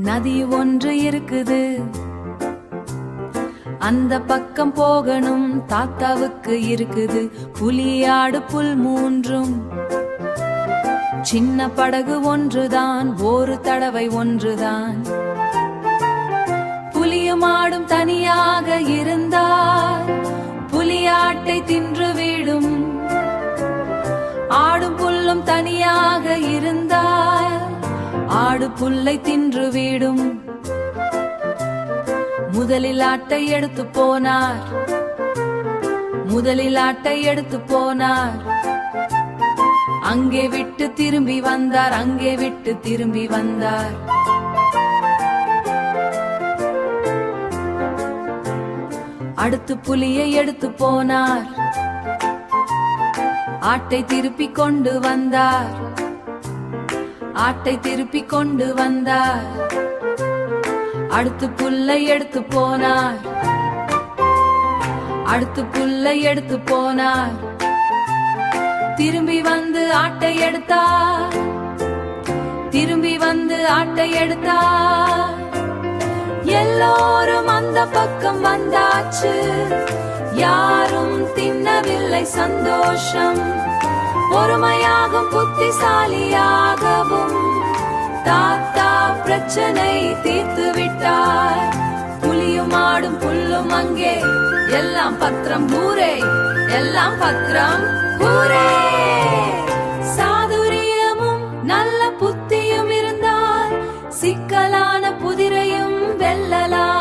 நதி ஒன்று இருக்குது, அந்த பக்கம் போகணும் தாத்தாவுக்கு இருக்குது. புலியாடு புல் மூன்றும், சின்ன படகு ஒன்றுதான், ஒரு தடவை ஒன்றுதான். புலியும் ஆடும் தனியாக இருந்தால் புலியாட்டை தின்று விடும். ஆடும் புல்லும் தனியாக இருந்தால் ஆடு புல்லை தின்று விடும். முதலில் ஆட்டை எடுத்து போனார், முதலில் ஆட்டை எடுத்து போனார். அங்கே விட்டு திரும்பி வந்தார், அங்கே விட்டு திரும்பி வந்தார். அடுத்து புலியை எடுத்து போனார், ஆட்டை திருப்பி கொண்டு வந்தார், ஆட்டை திருப்பி கொண்டு வந்தார். அடுத்து புல்லை எடுத்து போனார், அடுத்து புல்லை எடுத்து போனார். திரும்பி வந்து ஆட்டை எடுத்தார், திரும்பி வந்து ஆட்டை எடுத்தார். எல்லோரும் அந்த பக்கம் வந்தாச்சு, யாரும் தின்னவில்லை. சந்தோஷம் பொறுமையாகும் புத்திசாலியாகவும் தாத்தா பிரச்சனை தீர்த்து விட்டார். புலியும் ஆடும் புல்லும் அங்கே, எல்லாம் பத்திரம் ஊரே, எல்லாம் பத்திரம் ஊரே. சாதுரியமும் நல்ல புத்தியும் இருந்தால் சிக்கலான புதிரையும் வெல்லலாம்.